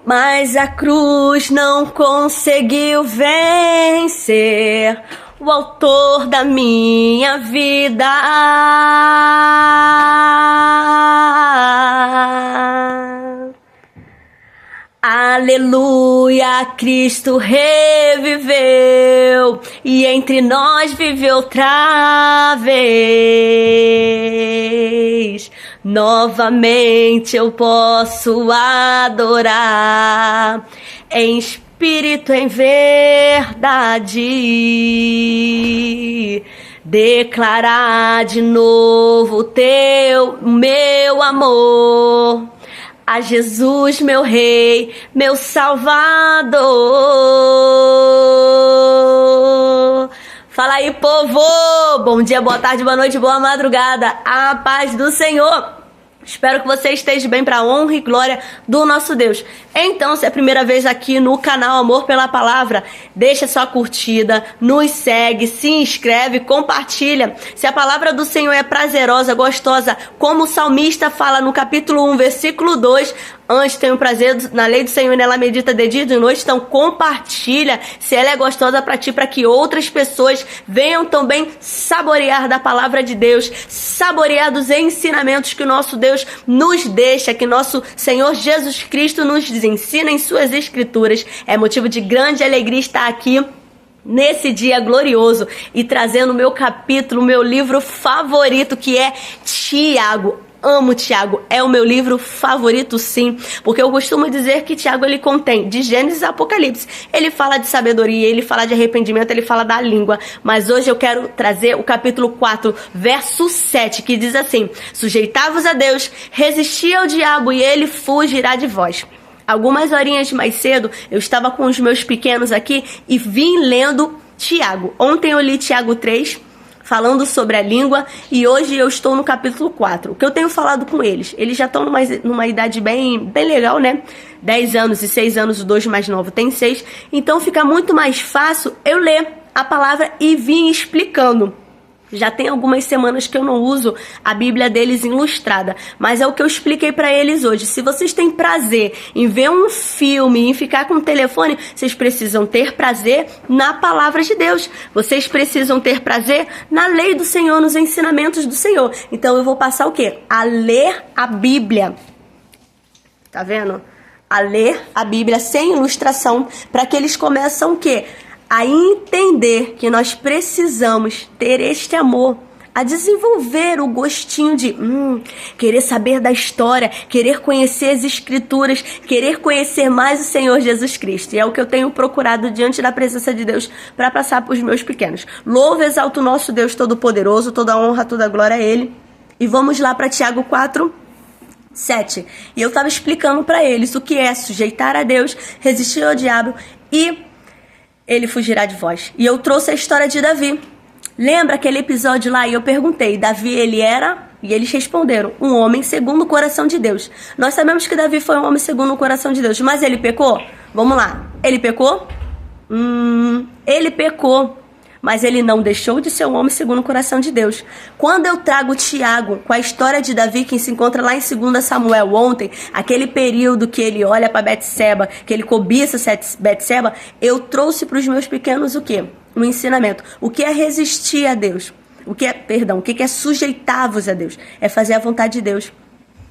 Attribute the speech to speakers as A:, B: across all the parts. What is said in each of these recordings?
A: Mas a cruz não conseguiu vencer o autor da minha vida. Aleluia, Cristo reviveu e entre nós viveu outra vez. Novamente eu posso adorar em espírito, em verdade. Declarar de novo o meu amor a Jesus, meu Rei, meu Salvador. Fala aí, povo! Bom dia, boa tarde, boa noite, boa madrugada. A paz do Senhor. Espero que você esteja bem para a honra e glória do nosso Deus. Então, se é a primeira vez aqui no canal Amor pela Palavra, deixa sua curtida, nos segue, se inscreve, compartilha. Se a palavra do Senhor é prazerosa, gostosa, como o salmista fala no capítulo 1, versículo 2, antes tenho prazer na lei do Senhor e nela medita de dia e de noite, então compartilha se ela é gostosa para ti, para que outras pessoas venham também saborear da palavra de Deus, saborear dos ensinamentos que o nosso Deus nos deixa, que nosso Senhor Jesus Cristo nos ensina em suas escrituras. É motivo de grande alegria estar aqui nesse dia glorioso e trazendo o meu capítulo, o meu livro favorito, que é Tiago. Amo Tiago, é o meu livro favorito, sim, porque eu costumo dizer que Tiago, ele contém de Gênesis a Apocalipse. Ele fala de sabedoria, ele fala de arrependimento, ele fala da língua, mas hoje eu quero trazer o capítulo 4, verso 7, que diz assim: sujeitai-vos a Deus, resisti ao diabo e ele fugirá de vós. Algumas horinhas mais cedo, eu estava com os meus pequenos aqui e vim lendo Tiago. Ontem eu li Tiago 3, falando sobre a língua, e hoje eu estou no capítulo 4. O que eu tenho falado com eles? Eles já estão numa idade bem legal, né? 10 anos e 6 anos, o 2 mais novo tem 6. Então fica muito mais fácil eu ler a palavra e vir explicando. Já tem algumas semanas que eu não uso a Bíblia deles ilustrada, mas é o que eu expliquei para eles hoje. Se vocês têm prazer em ver um filme, em ficar com o telefone, vocês precisam ter prazer na palavra de Deus. Vocês precisam ter prazer na lei do Senhor, nos ensinamentos do Senhor. Então eu vou passar o quê? A ler a Bíblia. Tá vendo? A ler a Bíblia sem ilustração, para que eles começam o quê? A entender que nós precisamos ter este amor, a desenvolver o gostinho de querer saber da história, querer conhecer as escrituras, querer conhecer mais o Senhor Jesus Cristo. E é o que eu tenho procurado diante da presença de Deus para passar para os meus pequenos. Louvo e exalto o nosso Deus Todo-Poderoso, toda a honra, toda a glória a Ele. E vamos lá para Tiago 4, 7. E eu estava explicando para eles o que é sujeitar a Deus, resistir ao diabo e ele fugirá de vós. E eu trouxe a história de Davi. Lembra aquele episódio lá? E eu perguntei, Davi, ele era? E eles responderam, um homem segundo o coração de Deus. Nós sabemos que Davi foi um homem segundo o coração de Deus, mas ele pecou? Vamos lá. Ele pecou? Ele pecou, mas ele não deixou de ser um homem segundo o coração de Deus. Quando eu trago Tiago com a história de Davi, que se encontra lá em 2 Samuel ontem, aquele período que ele olha para Betseba, que ele cobiça Betseba, eu trouxe para os meus pequenos o quê? Um ensinamento. O que é resistir a Deus? O que é sujeitar-vos a Deus? É fazer a vontade de Deus.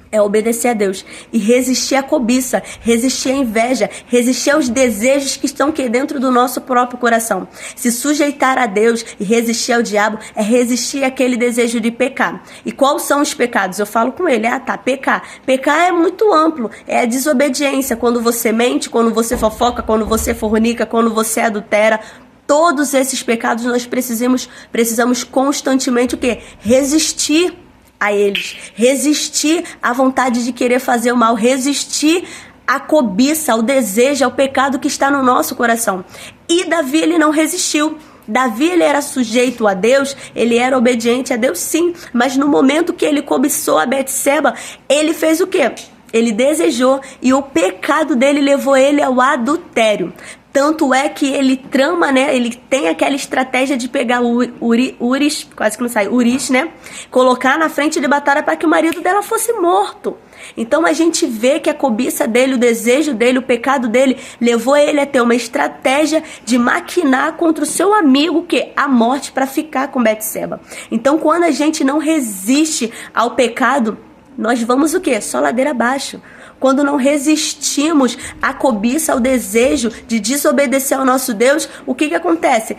A: É obedecer a Deus e resistir à cobiça, resistir à inveja, resistir aos desejos que estão aqui dentro do nosso próprio coração. Se sujeitar a Deus e resistir ao diabo é resistir àquele desejo de pecar. E quais são os pecados? Eu falo com ele, pecar. Pecar é muito amplo, é a desobediência, quando você mente, quando você fofoca, quando você fornica, quando você adultera. Todos esses pecados nós precisamos constantemente o quê? Resistir a eles, resistir à vontade de querer fazer o mal, resistir à cobiça, ao desejo, ao pecado que está no nosso coração. E Davi, ele não resistiu. Davi, ele era sujeito a Deus, ele era obediente a Deus, sim, mas no momento que ele cobiçou a Betseba, ele fez o quê? Ele desejou e o pecado dele levou ele ao adultério. Tanto é que ele trama, né? Ele tem aquela estratégia de pegar Uris, quase que não sai, Uris, né? Colocar na frente de batalha para que o marido dela fosse morto. Então a gente vê que a cobiça dele, o desejo dele, o pecado dele, levou ele a ter uma estratégia de maquinar contra o seu amigo, que a morte, para ficar com Betseba. Então quando a gente não resiste ao pecado, nós vamos o quê? Só ladeira abaixo. Quando não resistimos à cobiça, ao desejo de desobedecer ao nosso Deus, o que acontece?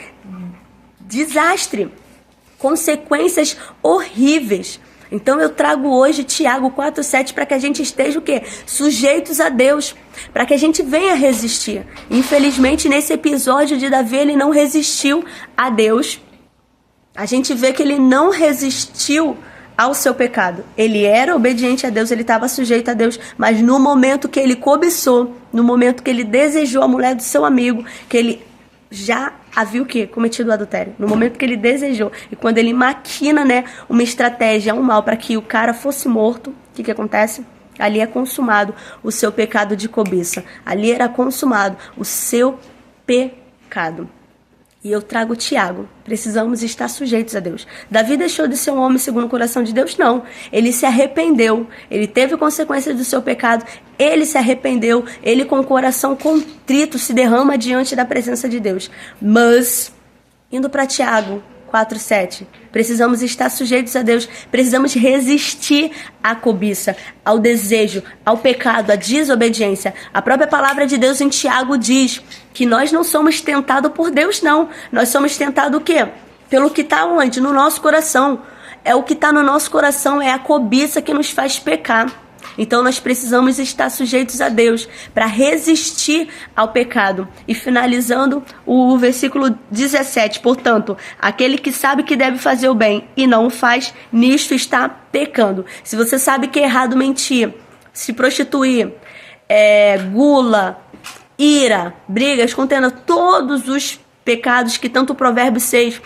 A: Desastre, consequências horríveis. Então eu trago hoje Tiago 4,7 para que a gente esteja o quê? Sujeitos a Deus, para que a gente venha resistir. Infelizmente, nesse episódio de Davi, ele não resistiu a Deus. A gente vê que ele não resistiu ao seu pecado. Ele era obediente a Deus, ele estava sujeito a Deus, mas no momento que ele cobiçou, no momento que ele desejou a mulher do seu amigo, que ele já havia o quê? Cometido o adultério. No momento que ele desejou, e quando ele maquina, uma estratégia, um mal para que o cara fosse morto, o que acontece? Ali é consumado o seu pecado de cobiça. Ali era consumado o seu pecado. E eu trago Tiago. Precisamos estar sujeitos a Deus. Davi deixou de ser um homem segundo o coração de Deus? Não. Ele se arrependeu. Ele teve consequências do seu pecado. Ele se arrependeu. Ele, com o coração contrito, se derrama diante da presença de Deus. Mas, indo para Tiago 4,7, precisamos estar sujeitos a Deus. Precisamos resistir à cobiça, ao desejo, ao pecado, à desobediência. A própria palavra de Deus em Tiago diz que nós não somos tentados por Deus, não. Nós somos tentados o quê? Pelo que está onde? No nosso coração. É o que está no nosso coração, é a cobiça que nos faz pecar. Então nós precisamos estar sujeitos a Deus para resistir ao pecado. E finalizando o versículo 17, portanto, aquele que sabe que deve fazer o bem e não o faz, nisto está pecando. Se você sabe que é errado mentir, se prostituir, gula, ira, brigas, contenda, todos os pecados que tanto o Provérbios 6,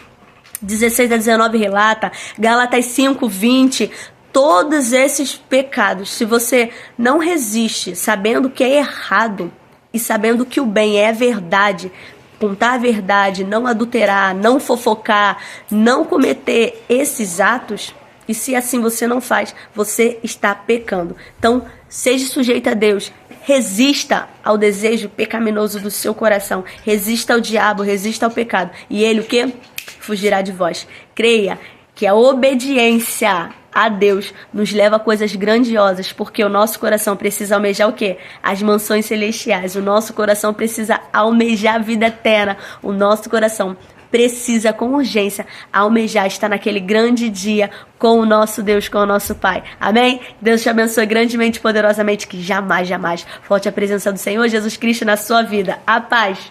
A: 16 a 19 relata, Gálatas 5, 20, todos esses pecados, se você não resiste, sabendo que é errado e sabendo que o bem é verdade, contar a verdade, não adulterar, não fofocar, não cometer esses atos, e se assim você não faz, você está pecando. Então, seja sujeito a Deus. Resista ao desejo pecaminoso do seu coração. Resista ao diabo, resista ao pecado. E ele o quê? Fugirá de vós. Creia que a obediência a Deus nos leva a coisas grandiosas, porque o nosso coração precisa almejar o quê? As mansões celestiais. O nosso coração precisa almejar a vida eterna. O nosso coração precisa com urgência almejar estar naquele grande dia com o nosso Deus, com o nosso Pai. Amém? Deus te abençoe grandemente, poderosamente, que jamais, jamais falte a presença do Senhor Jesus Cristo na sua vida. A paz.